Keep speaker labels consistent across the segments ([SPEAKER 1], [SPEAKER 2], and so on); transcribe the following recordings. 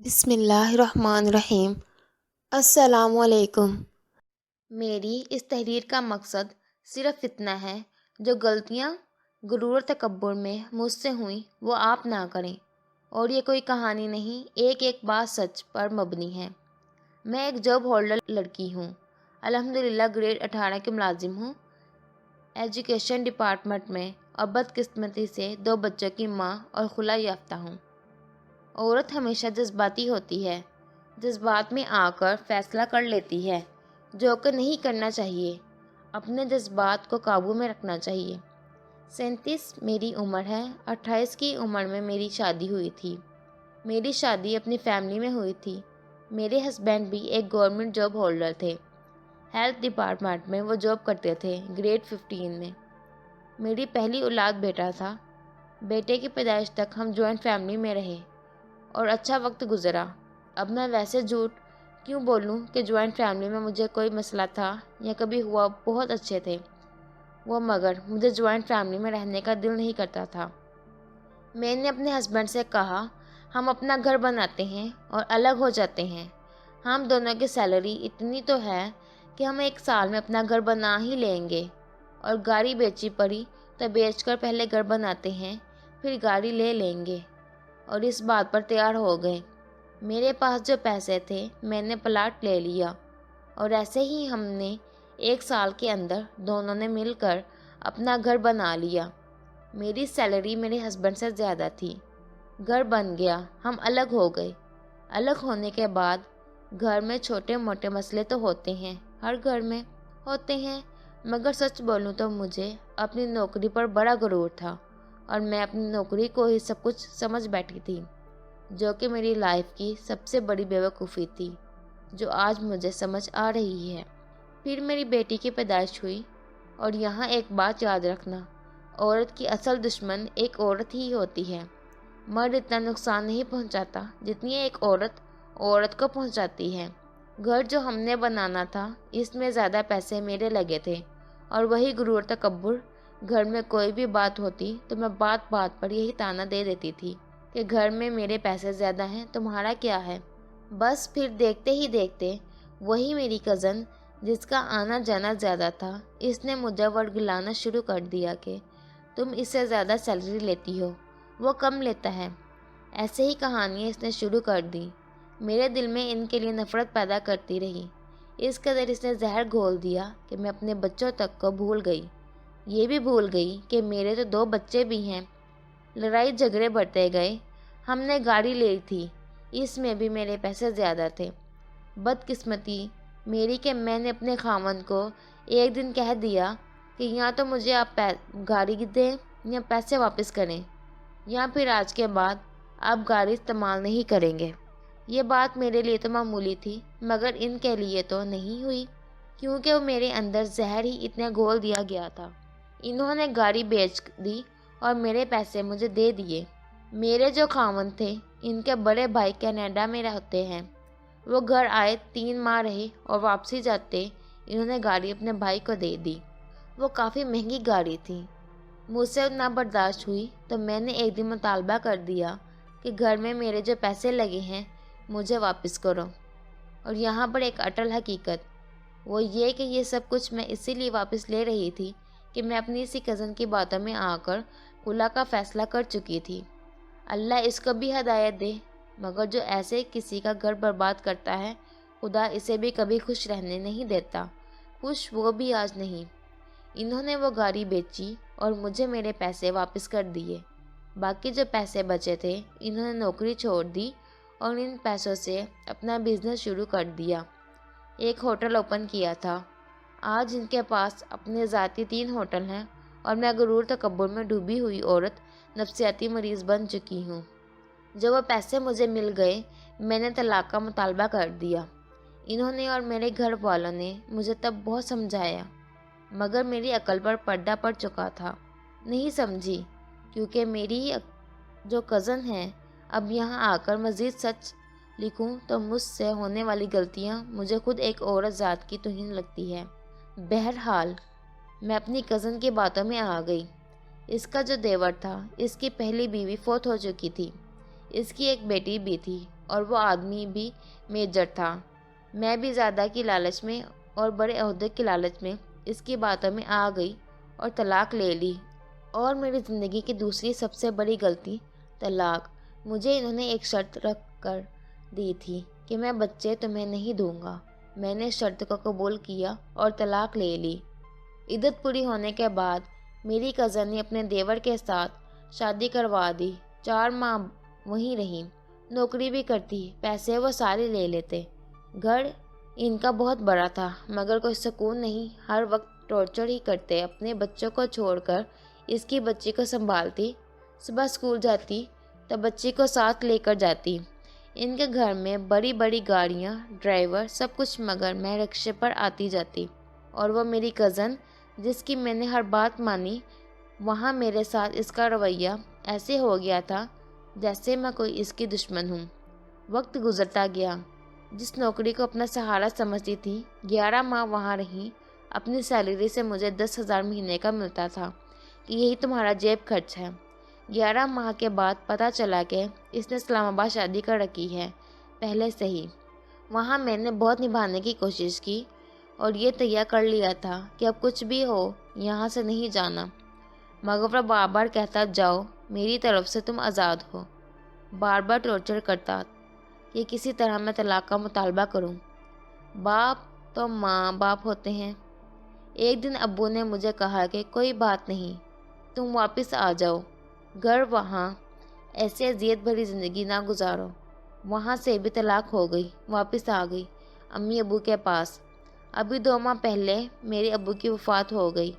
[SPEAKER 1] بسم اللہ الرحمن الرحیم۔ السلام علیکم۔ میری اس تحریر کا مقصد صرف اتنا ہے، جو غلطیاں غرور و تکبر میں مجھ سے ہوئیں وہ آپ نہ کریں، اور یہ کوئی کہانی نہیں، ایک بات سچ پر مبنی ہے۔ میں ایک جاب ہولڈر لڑکی ہوں، الحمدللہ گریڈ 18 کی ملازم ہوں ایجوکیشن ڈپارٹمنٹ میں، اور بدقسمتی سے 2 بچوں کی ماں اور خلا یافتہ ہوں۔ عورت ہمیشہ جذباتی ہوتی ہے، جذبات میں آ کر فیصلہ کر لیتی ہے، جو کہ نہیں کرنا چاہیے۔ اپنے جذبات کو قابو میں رکھنا چاہیے۔ 37 میری عمر ہے، 28 کی عمر میں میری شادی ہوئی تھی۔ میری شادی اپنی فیملی میں ہوئی تھی۔ میرے ہسبینڈ بھی ایک گورنمنٹ جاب ہولڈر تھے، ہیلتھ ڈپارٹمنٹ میں وہ جاب کرتے تھے، گریڈ 15 میں۔ میری پہلی اولاد بیٹا تھا۔ بیٹے کی پیدائش تک ہم جوائنٹ فیملی میں رہے اور اچھا وقت گزرا۔ اب میں ویسے جھوٹ کیوں بولوں کہ جوائنٹ فیملی میں مجھے کوئی مسئلہ تھا یا کبھی ہوا، بہت اچھے تھے وہ، مگر مجھے جوائنٹ فیملی میں رہنے کا دل نہیں کرتا تھا۔ میں نے اپنے ہسبینڈ سے کہا، ہم اپنا گھر بناتے ہیں اور الگ ہو جاتے ہیں۔ ہم دونوں کی سیلری اتنی تو ہے کہ ہم 1 سال میں اپنا گھر بنا ہی لیں گے، اور گاڑی بیچی پڑی تو بیچ کر پہلے گھر بناتے ہیں، پھر گاڑی لے لیں گے، اور اس بات پر تیار ہو گئے۔ میرے پاس جو پیسے تھے میں نے پلاٹ لے لیا، اور ایسے ہی ہم نے 1 سال کے اندر دونوں نے مل کر اپنا گھر بنا لیا۔ میری سیلری میرے ہسبینڈ سے زیادہ تھی۔ گھر بن گیا، ہم الگ ہو گئے۔ الگ ہونے کے بعد گھر میں چھوٹے موٹے مسئلے تو ہوتے ہیں، ہر گھر میں ہوتے ہیں، مگر سچ بولوں تو مجھے اپنی نوکری پر بڑا غرور تھا، اور میں اپنی نوکری کو ہی سب کچھ سمجھ بیٹھی تھی، جو کہ میری لائف کی سب سے بڑی بیوقوفی تھی، جو آج مجھے سمجھ آ رہی ہے۔ پھر میری بیٹی کی پیدائش ہوئی، اور یہاں ایک بات یاد رکھنا، عورت کی اصل دشمن ایک عورت ہی ہوتی ہے۔ مرد اتنا نقصان نہیں پہنچاتا جتنی ایک عورت کو پہنچاتی ہے۔ گھر جو ہم نے بنانا تھا، اس میں زیادہ پیسے میرے لگے تھے، اور وہی غرور تکبر۔ گھر میں کوئی بھی بات ہوتی تو میں بات پر یہی طعنہ دے دیتی تھی کہ گھر میں میرے پیسے زیادہ ہیں، تمہارا کیا ہے؟ بس پھر دیکھتے ہی دیکھتے وہی میری کزن، جس کا آنا جانا زیادہ تھا، اس نے مجھے ورگلانا شروع کر دیا کہ تم اس سے زیادہ سیلری لیتی ہو، وہ کم لیتا ہے۔ ایسے ہی کہانیاں اس نے شروع کر دی۔ میرے دل میں ان کے لیے نفرت پیدا کرتی رہی۔ اس قدر اس نے زہر گھول دیا کہ میں اپنے بچوں تک کو بھول گئی۔ یہ بھی بھول گئی کہ میرے تو 2 بچے بھی ہیں۔ لڑائی جھگڑے بڑھتے گئے۔ ہم نے گاڑی لی تھی، اس میں بھی میرے پیسے زیادہ تھے۔ بدقسمتی میری کہ میں نے اپنے خاوند کو ایک دن کہہ دیا کہ یا تو مجھے آپ گاڑی دیں یا پیسے واپس کریں، یا پھر آج کے بعد آپ گاڑی استعمال نہیں کریں گے۔ یہ بات میرے لیے تو معمولی تھی، مگر ان کے لیے تو نہیں ہوئی، کیونکہ وہ میرے اندر زہر ہی اتنا گھول دیا گیا تھا۔ انہوں نے گاڑی بیچ دی اور میرے پیسے مجھے دے دیے۔ میرے جو خاوند تھے، ان کے بڑے بھائی کینیڈا میں رہتے ہیں۔ وہ گھر آئے، 3 ماہ رہے، اور واپسی جاتے انہوں نے گاڑی اپنے بھائی کو دے دی۔ وہ کافی مہنگی گاڑی تھی۔ مجھ سے نہ برداشت ہوئی تو میں نے ایک دن مطالبہ کر دیا کہ گھر میں میرے جو پیسے لگے ہیں مجھے واپس کرو۔ اور یہاں پر ایک اٹل حقیقت وہ یہ کہ یہ سب کچھ میں اسی لیے واپس لے رہی تھی کہ میں اپنی اسی کزن کی باتوں میں آ کر خلا کا فیصلہ کر چکی تھی۔ اللہ اس کو بھی ہدایت دے، مگر جو ایسے کسی کا گھر برباد کرتا ہے، خدا اسے بھی کبھی خوش رہنے نہیں دیتا، خوش وہ بھی آج نہیں۔ انہوں نے وہ گاڑی بیچی اور مجھے میرے پیسے واپس کر دیے۔ باقی جو پیسے بچے تھے، انہوں نے نوکری چھوڑ دی اور ان پیسوں سے اپنا بزنس شروع کر دیا۔ ایک ہوٹل اوپن کیا تھا۔ آج ان کے پاس اپنے ذاتی 3 ہوٹل ہیں، اور میں غرور تکبر میں ڈوبی ہوئی عورت، نفسیاتی مریض بن چکی ہوں۔ جب وہ پیسے مجھے مل گئے، میں نے طلاق کا مطالبہ کر دیا۔ انہوں نے اور میرے گھر والوں نے مجھے تب بہت سمجھایا، مگر میری عقل پر پردہ پڑ چکا تھا، نہیں سمجھی، کیونکہ میری جو کزن ہے، اب یہاں آ کر مزید سچ لکھوں تو مجھ سے ہونے والی غلطیاں مجھے خود ایک عورت ذات کی توہین لگتی ہے۔ بہرحال میں اپنی کزن کی باتوں میں آ گئی۔ اس کا جو دیور تھا، اس کی پہلی بیوی فوت ہو چکی تھی۔ اس کی ایک بیٹی بھی تھی، اور وہ آدمی بھی میجر تھا۔ میں بھی زیادہ کی لالچ میں اور بڑے عہدے کی لالچ میں اس کی باتوں میں آ گئی اور طلاق لے لی۔ اور میری زندگی کی دوسری سب سے بڑی غلطی طلاق۔ مجھے انہوں نے ایک شرط رکھ کر دی تھی کہ میں بچے تمہیں نہیں دوں گا۔ میں نے شرط کو قبول کیا اور طلاق لے لی۔ عدت پوری ہونے کے بعد میری کزن نے اپنے دیور کے ساتھ شادی کروا دی۔ 4 ماہ وہیں رہی، نوکری بھی کرتی، پیسے وہ سارے لے لیتے۔ گھر ان کا بہت بڑا تھا مگر کوئی سکون نہیں، ہر وقت ٹارچر ہی کرتے۔ اپنے بچوں کو چھوڑ کر اس کی بچی کو سنبھالتی، صبح اسکول جاتی تو بچی کو ساتھ لے کر جاتی۔ ان کے گھر میں بڑی بڑی گاڑیاں، ڈرائیور، سب کچھ، مگر میں رکشے پر آتی جاتی۔ اور وہ میری کزن جس کی میں نے ہر بات مانی، وہاں میرے ساتھ اس کا رویہ ایسے ہو گیا تھا جیسے میں کوئی اس کی دشمن ہوں۔ وقت گزرتا گیا۔ جس نوکری کو اپنا سہارا سمجھتی تھی، 11 ماہ وہاں رہی۔ اپنی سیلری سے مجھے 10,000 مہینے کا ملتا تھا کہ یہی تمہارا جیب خرچ ہے۔ 11 ماہ کے بعد پتہ چلا کہ اس نے اسلام آباد شادی کر رکھی ہے پہلے سے ہی۔ وہاں میں نے بہت نبھانے کی کوشش کی اور یہ طے کر لیا تھا کہ اب کچھ بھی ہو یہاں سے نہیں جانا، مگر وہ بار بار کہتا جاؤ میری طرف سے تم آزاد ہو۔ بار بار ٹارچر کرتا کہ کسی طرح میں طلاق کا مطالبہ کروں۔ باپ تو ماں باپ ہوتے ہیں۔ ایک دن ابو نے مجھے کہا کہ کوئی بات نہیں، تم واپس آ جاؤ گھر، وہاں ایسے اذیت بھری زندگی نہ گزارو۔ وہاں سے بھی طلاق ہو گئی، واپس آ گئی امی ابو کے پاس۔ ابھی 2 ماہ پہلے میرے ابو کی وفات ہو گئی،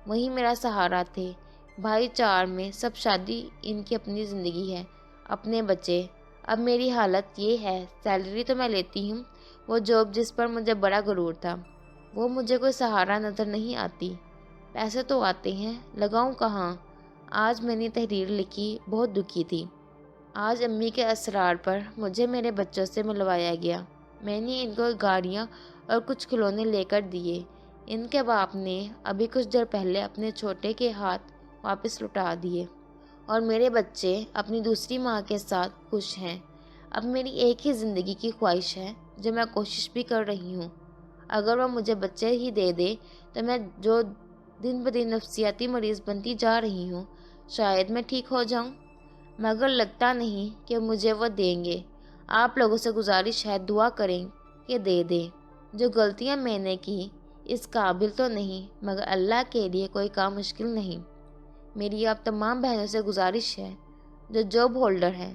[SPEAKER 1] وہی میرا سہارا تھے۔ بھائی 4 میں سب شادی، ان کی اپنی زندگی ہے، اپنے بچے۔ اب میری حالت یہ ہے، سیلری تو میں لیتی ہوں، وہ جاب جس پر مجھے بڑا غرور تھا وہ مجھے کوئی سہارا نظر نہیں آتی۔ پیسے تو آتے ہیں، لگاؤں کہاں؟ آج میں نے تحریر لکھی، بہت دکھی تھی۔ آج امی کے اسرار پر مجھے میرے بچوں سے ملوایا گیا۔ میں نے ان کو گاڑیاں اور کچھ کھلونے لے کر دیے۔ ان کے باپ نے ابھی کچھ دیر پہلے اپنے چھوٹے کے ہاتھ واپس لوٹا دیے، اور میرے بچے اپنی دوسری ماں کے ساتھ خوش ہیں۔ اب میری ایک ہی زندگی کی خواہش ہے جو میں کوشش بھی کر رہی ہوں۔ اگر وہ مجھے بچے ہی دے دے تو میں جو دن بدن نفسیاتی مریض بنتی جا رہی ہوں، شاید میں ٹھیک ہو جاؤں، مگر لگتا نہیں کہ مجھے وہ دیں گے۔ آپ لوگوں سے گزارش ہے، دعا کریں کہ دے دیں۔ جو غلطیاں میں نے کی اس قابل تو نہیں، مگر اللہ کے لیے کوئی کام مشکل نہیں۔ میری آپ تمام بہنوں سے گزارش ہے جو جاب ہولڈر ہیں،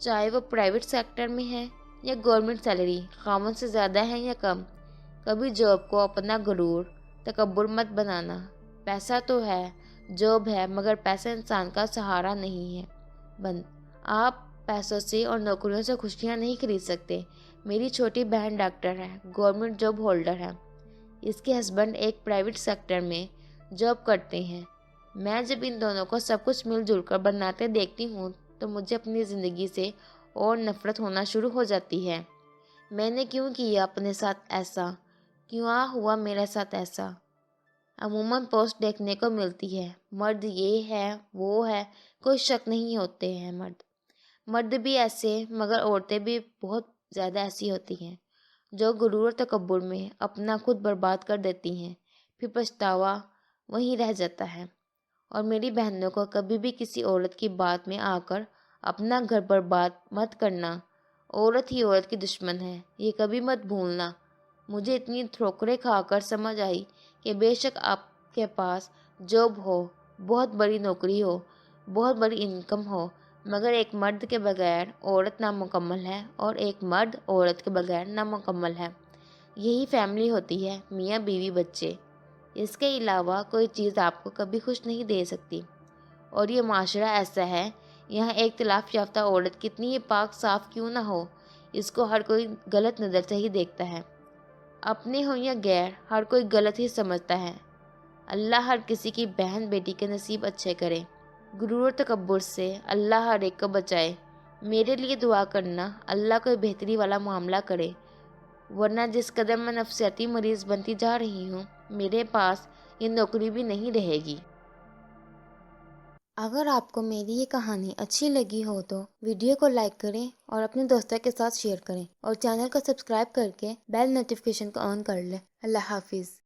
[SPEAKER 1] چاہے وہ پرائیویٹ سیکٹر میں ہے یا گورنمنٹ سیلری خاوند سے زیادہ ہے یا کم، کبھی جاب کو اپنا غرور، تکبر مت بنانا۔ پیسہ تو ہے، جاب ہے، مگر پیسہ انسان کا سہارا نہیں ہے۔ آپ پیسوں سے اور نوکریوں سے خوشیاں نہیں خرید سکتے۔ میری چھوٹی بہن ڈاکٹر ہے، گورنمنٹ جاب ہولڈر ہے، اس کے ہسبینڈ ایک پرائیویٹ سیکٹر میں جاب کرتے ہیں۔ میں جب ان دونوں کو سب کچھ مل جل کر بناتے دیکھتی ہوں تو مجھے اپنی زندگی سے اور نفرت ہونا شروع ہو جاتی ہے۔ میں نے کیوں کیا اپنے ساتھ ایسا؟ کیوں ہوا میرے ساتھ ایسا؟ عموماً پوسٹ دیکھنے کو ملتی ہے، مرد یہ ہے وہ ہے، کوئی شک نہیں ہوتے ہیں مرد بھی ایسے، مگر عورتیں بھی بہت زیادہ ایسی ہوتی ہیں جو غرور اور تکبر میں اپنا خود برباد کر دیتی ہیں، پھر پچھتاوا وہیں رہ جاتا ہے۔ اور میری بہنوں کو کبھی بھی کسی عورت کی بات میں آ کر اپنا گھر برباد مت کرنا، عورت ہی عورت کی دشمن ہے، یہ کبھی مت بھولنا۔ مجھے اتنی ٹھوکریں کھا کر سمجھ آئی کہ بے شک آپ کے پاس جاب ہو، بہت بڑی نوکری ہو، بہت بڑی انکم ہو، مگر ایک مرد کے بغیر عورت نامکمل ہے، اور ایک مرد عورت کے بغیر نامکمل ہے۔ یہی فیملی ہوتی ہے، میاں بیوی بچے۔ اس کے علاوہ کوئی چیز آپ کو کبھی خوش نہیں دے سکتی۔ اور یہ معاشرہ ایسا ہے، یہاں ایک اختلاف یافتہ عورت کتنی ہی پاک صاف کیوں نہ ہو، اس کو ہر کوئی غلط نظر سے ہی دیکھتا ہے۔ اپنے ہوں یا غیر، ہر کوئی غلط ہی سمجھتا ہے۔ اللہ ہر کسی کی بہن بیٹی کے نصیب اچھے کرے۔ غرور و تکبر سے اللہ ہر ایک کو بچائے۔ میرے لیے دعا کرنا، اللہ کوئی بہتری والا معاملہ کرے، ورنہ جس قدر میں نفسیاتی مریض بنتی جا رہی ہوں، میرے پاس یہ نوکری بھی نہیں رہے گی۔ اگر آپ کو میری یہ کہانی اچھی لگی ہو تو ویڈیو کو لائک کریں اور اپنے دوستوں کے ساتھ شیئر کریں، اور چینل کو سبسکرائب کر کے بیل نوٹیفیکیشن کو آن کر لیں۔ اللہ حافظ۔